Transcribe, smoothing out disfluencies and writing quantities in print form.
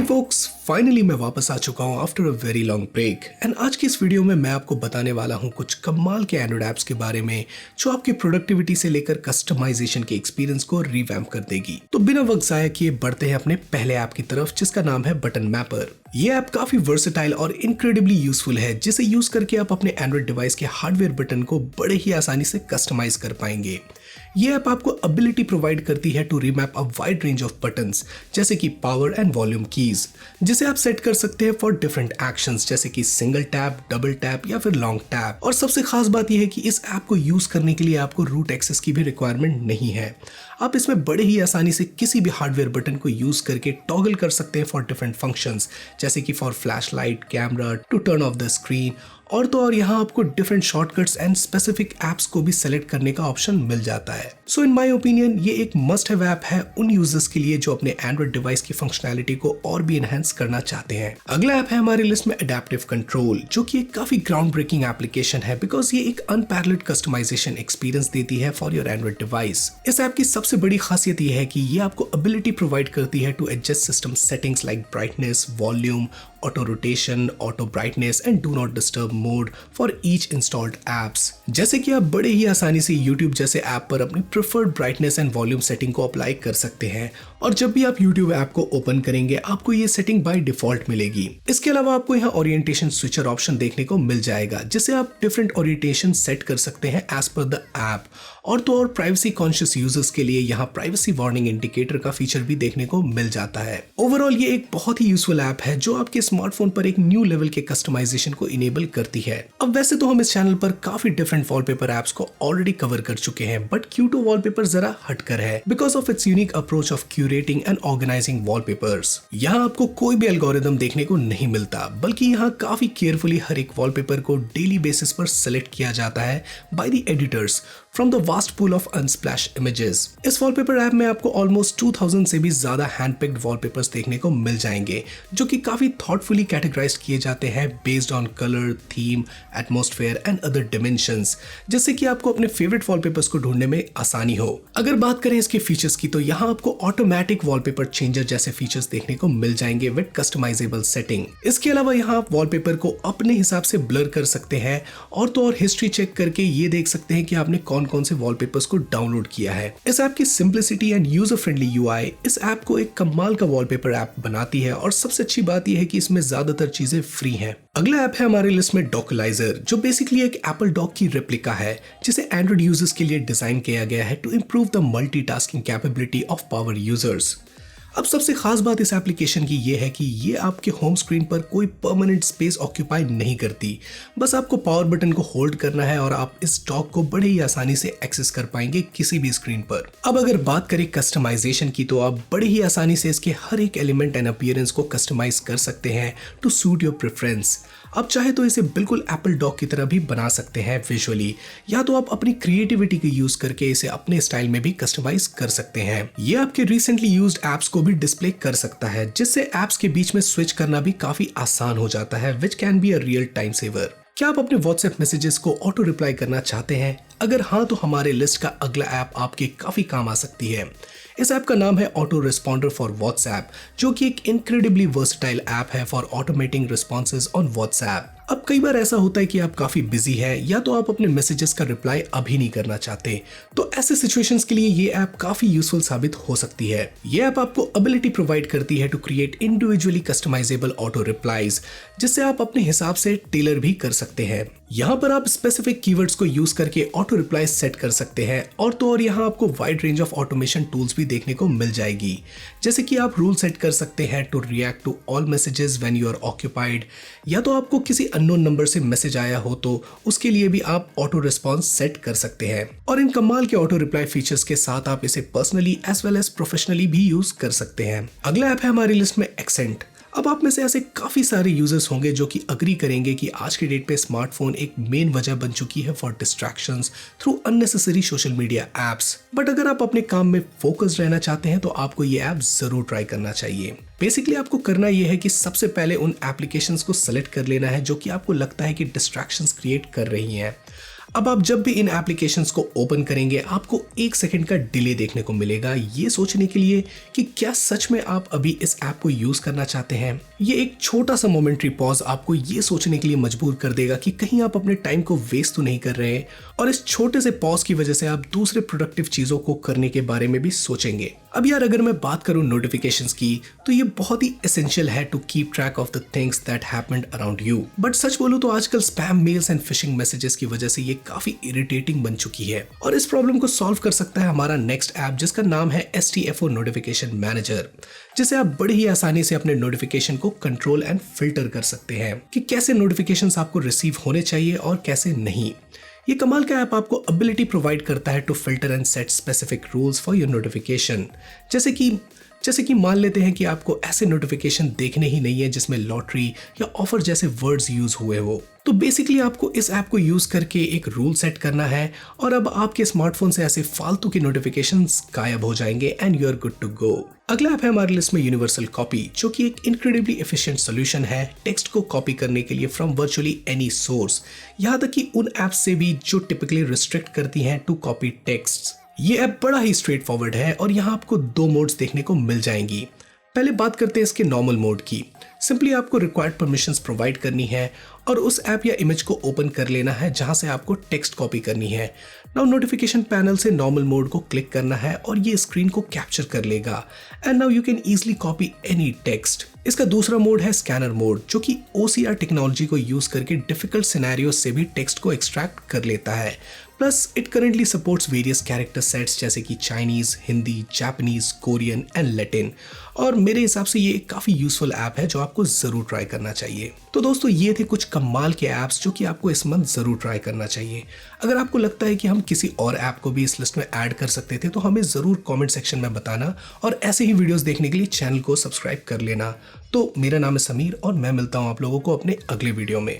Focus, finally मैं वापस आ चुका हूँ after a very long break and आज की इस वीडियो में मैं आपको बताने वाला हूँ कुछ कमाल के एंड्रॉइड ऐप्स के बारे में जो आपकी प्रोडक्टिविटी से लेकर कस्टमाइजेशन के एक्सपीरियंस को रिवैम्प कर देगी। तो बिना वक्त जाया किए बढ़ते हैं अपने पहले ऐप की तरफ जिसका नाम है बटन मैपर। ये ऐप काफी वर्सेटाइल और इनक्रेडिबली यूजफुल है जिसे यूज करके आप अपने एंड्रॉइड डिवाइस के हार्डवेयर बटन को बड़े ही आसानी से कस्टमाइज कर पाएंगे। ये ऐप आपको एबिलिटी प्रोवाइड करती है to remap a wide range of buttons जैसे कि पावर एंड वॉल्यूम कीज, जिसे आप सेट कर सकते हैं फॉर डिफरेंट एक्शंस जैसे कि सिंगल टैप, डबल टैप या फिर लॉन्ग टैप। और सबसे खास बात यह है कि इस ऐप को यूज करने के लिए आपको रूट एक्सेस की भी रिक्वायरमेंट नहीं है। आप इसमें बड़े ही आसानी से किसी भी हार्डवेयर बटन को यूज करके टॉगल कर सकते हैं फॉर डिफरेंट फंक्शंस जैसे कि for flashlight, camera, to turn off the screen और तो और यहाँ आपको different shortcuts and specific apps को भी सेलेक्ट करने का ऑप्शन मिल जाता है। सो इन माय ओपिनियन ये एक मस्ट हैव ऐप है उन यूजर्स के लिए जो अपने एंड्रॉइड डिवाइस की फंक्शनैलिटी को और भी एनहांस करना चाहते हैं। अगला ऐप है हमारी लिस्ट में एडेप्टिव कंट्रोल, जो कि एक काफी ग्राउंड ब्रेकिंग एप्लीकेशन है बिकॉज ये एक अनपैरेलल्ड कस्टमाइजेशन एक्सपीरियंस देती है फॉर योर एंड्रॉइड डिवाइस। इस ऐप की सबसे बड़ी खासियत ये है कि ये आपको एबिलिटी प्रोवाइड करती है to adjust system settings like brightness, volume, auto rotation, auto brightness and do not disturb mode for each installed apps. जैसे कि आप बड़े ही आसानी से YouTube जैसे ऐप पर अपनी preferred brightness and volume setting को अप्लाई कर सकते हैं और जब भी आप YouTube ऐप को ओपन करेंगे आपको ये सेटिंग बाय डिफॉल्ट मिलेगी। इसके अलावा आपको यहाँ ओरिएंटेशन स्विचर ऑप्शन देखने को मिल जाएगा जिससे आप डिफरेंट ओरिएंटेशन सेट कर सकते हैं एज पर द ऐप। और तो और प्राइवेसी कॉन्शियस यूजर्स के लिए यहाँ प्राइवेसी वार्निंग इंडिकेटर का फीचर भी देखने को मिल जाता है। ओवरऑल ये एक बहुत ही यूजफुल ऐप है जो आपके स्मार्टफोन पर एक न्यू लेवल के कस्टमाइजेशन को इनेबल करती है। अब वैसे तो हम इस चैनल पर काफी डिफरेंट वॉलपेपर ऐप्स को ऑलरेडी कवर कर चुके हैं बट Q2 वॉलपेपर जरा हटकर है because of its unique approach of curating and organising wallpapers. यहाँ आपको कोई भी एल्गोरिदम देखने को नहीं मिलता बल्कि यहाँ काफी केयरफुली हर एक वॉलपेपर को डेली बेसिस पर सिलेक्ट किया जाता है by the editors from the vast pool of Unsplash images. इस वॉलपेपर ऐप में आपको ऑलमोस्ट 2000 से भी ज्यादा हैंडपिक्ड वॉलपेपर्स देखने को मिल जाएंगे जो कि काफी थॉटफुली कैटेगराइज किए जाते हैं based on colour, theme, atmosphere and other dimensions, जिससे कि आपको अपने फेवरेट वॉलपेपर्स को ढूंढने में आसानी हो। अगर बात करें इसके फीचर्स की तो यहाँ आपको ऑटोमेटिक वॉलपेपर चेंजर जैसे फीचर्स देखने को मिल जाएंगे विद कस्टमाइजेबल सेटिंग। इसके अलावा यहाँ आप वॉलपेपर को अपने हिसाब से ब्लर कर सकते हैं और तो और हिस्ट्री चेक करके ये देख सकते हैं कि आपने कौन से वॉलपेपर्स को डाउनलोड किया है। इस ऐप की simplicity and user friendly UI इस ऐप को एक कमाल का वॉलपेपर ऐप बनाती है और सबसे अच्छी बात यह है कि इसमें ज्यादातर चीजें फ्री हैं। अगला ऐप है हमारी लिस्ट में डॉकलाइजर, जो बेसिकली एक एप्पल डॉक की रेप्लिका है जिसे एंड्रॉइड यूजर्स के लिए डिजाइन किया गया है to improve the multitasking capability of power users. अब सबसे खास बात इस एप्लीकेशन की ये है कि ये आपके होम स्क्रीन पर कोई परमानेंट स्पेस ऑक्यूपाई नहीं करती। बस आपको पावर बटन को होल्ड करना है और आप इस डॉक को बड़े ही आसानी से एक्सेस कर पाएंगे किसी भी स्क्रीन पर। अब अगर बात करें कस्टमाइजेशन की तो आप बड़े ही आसानी से इसके हर एक एलिमेंट एंड अपीयरेंस को कस्टमाइज कर सकते हैं टू सूट योर प्रेफरेंस। आप चाहे तो इसे बिल्कुल एप्पल डॉक की तरह भी बना सकते हैं विजुअली, या तो आप अपनी क्रिएटिविटी का यूज करके इसे अपने स्टाइल में भी कस्टमाइज कर सकते हैं। ये आपके रिसेंटली यूज्ड एप्स को भी डिस्प्ले कर सकता है जिससे एप्स के बीच में स्विच करना भी काफी आसान हो जाता है which can be a real time saver. क्या आप अपने व्हाट्सएप मैसेजेस को ऑटो रिप्लाई करना चाहते हैं? अगर हाँ तो हमारे लिस्ट का अगला ऐप आपके काफी काम आ सकती है। इस ऐप का नाम है ऑटो रिस्पॉन्डर फॉर व्हाट्सएप, जो कि एक इनक्रेडिबली वर्सटाइल ऐप है for automating responses on WhatsApp. अब कई बार ऐसा होता है कि आप काफी बिजी हैं या तो आप अपने मैसेजेस का रिप्लाई अभी नहीं करना चाहते, तो ऐसे सिचुएशंस के लिए ये ऐप काफी यूजफुल साबित हो सकती है। ये ऐप आपको एबिलिटी प्रोवाइड करती है to create individually customisable auto replies, जिससे आप अपने हिसाब से टेलर भी कर सकते हैं। यहाँ पर आप स्पेसिफिक कीवर्ड्स को यूज करके ऑटो रिप्लाई सेट कर सकते हैं और तो और यहाँ आपको wide range of automation tools भी देखने को मिल जाएगी, जैसे कि आप रूल सेट कर सकते हैं to react to all messages when you are occupied, या तो आपको किसी अननोन नंबर से मैसेज आया हो तो उसके लिए भी आप ऑटो रिस्पॉन्स सेट कर सकते हैं। और इन कमाल के ऑटो रिप्लाई फीचर्स के साथ आप इसे personally as well as professionally भी यूज कर सकते हैं। अगला ऐप है हमारी लिस्ट में एक्सेंट। अब आप में से ऐसे काफी सारे यूजर्स होंगे जो कि अग्री करेंगे कि आज के डेट पे स्मार्टफोन एक मेन वजह बन चुकी है for distractions through unnecessary social media apps. But अगर आप अपने काम में फोकस्ड रहना चाहते हैं तो आपको ये ऐप जरूर ट्राई करना चाहिए। बेसिकली आपको करना यह है कि सबसे पहले उन एप्लीकेशंस को सेलेक्ट कर लेना है जो कि आपको लगता है कि डिस्ट्रैक्शंस क्रिएट कर रही हैं। अब आप जब भी इन एप्लीकेशंस को ओपन करेंगे आपको 1 सेकंड का डिले देखने को मिलेगा, ये सोचने के लिए कि क्या सच में आप अभी इस ऐप को यूज करना चाहते हैं। ये एक छोटा सा मोमेंट्री पॉज आपको ये सोचने के लिए मजबूर कर देगा कि कहीं आप अपने टाइम को वेस्ट तो नहीं कर रहे हैं, और इस छोटे से पॉज की वजह से आप दूसरे प्रोडक्टिव चीजों को करने के बारे में भी सोचेंगे। अब यार अगर मैं बात करूं नोटिफिकेशंस की, तो ये बहुत ही एसेंशियल है to keep track of the things that happened around you. But सच बोलूं तो आजकल spam mails and phishing messages की वजह से ये काफी इरिटेटिंग बन चुकी है, और इस प्रॉब्लम को सॉल्व कर सकता है हमारा नेक्स्ट ऐप जिसका नाम है STFO नोटिफिकेशन मैनेजर, जिसे आप बड़ी ही आसानी से अपने नोटिफिकेशन को कंट्रोल एंड फिल्टर कर सकते हैं कि कैसे नोटिफिकेशंस आपको रिसीव होने चाहिए और कैसे नहीं। ये कमाल का ऐप आपको एबिलिटी प्रोवाइड करता है to filter and set specific rules for your notification. जैसे कि मान लेते हैं कि आपको ऐसे नोटिफिकेशन देखने ही नहीं है जिसमें लॉटरी या ऑफर जैसे वर्ड्स यूज हुए हो। तो बेसिकली आपको इस ऐप को यूज करके एक रूल सेट करना है, और अब आपके स्मार्टफोन से ऐसे फालतू के नोटिफिकेशंस गायब हो जाएंगे and you are good to go. अगला ऐप है हमारी लिस्ट में यूनिवर्सल कॉपी, जो कि एक इनक्रेडिबली एफिशिएंट सोल्यूशन है टेक्स्ट को कॉपी करने के लिए फ्रॉम वर्चुअली एनी सोर्स, यहाँ तक कि उन ऐप्स से भी जो टिपिकली रिस्ट्रिक्ट करती हैं टू कॉपी टेक्स्ट। ये ऐप बड़ा ही स्ट्रेट फॉरवर्ड है और यहाँ आपको 2 मोड्स देखने को मिल जाएंगी। पहले बात करते हैं इसके नॉर्मल मोड की। सिंपली आपको रिक्वायर्ड परमिशंस प्रोवाइड करनी है और उस ऐप या इमेज को ओपन कर लेना है जहां से आपको टेक्स्ट कॉपी करनी है। नाउ नोटिफिकेशन पैनल से नॉर्मल मोड को क्लिक करना है और ये स्क्रीन को कैप्चर कर लेगा, and now you can easily copy any text. इसका दूसरा मोड है स्कैनर मोड, जो कि OCR टेक्नोलॉजी को यूज करके डिफिकल्ट सिनेरियो से भी टेक्स्ट को एक्सट्रैक्ट कर लेता है। Plus it currently supports various character sets जैसे कि Chinese, Hindi, Japanese, Korean and Latin, और मेरे हिसाब से ये एक काफी यूजफुल ऐप है जो आपको जरूर ट्राई करना चाहिए। तो दोस्तों ये थे कुछ कमाल के ऐप्स जो कि आपको इस मंथ जरूर ट्राई करना चाहिए। अगर आपको लगता है कि हम किसी और ऐप को भी इस लिस्ट में ऐड कर सकते थे तो हमें जरूर कमेंट सेक्शन में बताना, और ऐसे ही वीडियोस देखने के लिए चैनल को सब्सक्राइब कर लेना। तो मेरा नाम है समीर और मैं मिलता हूं आप लोगों को अपने अगले वीडियो में।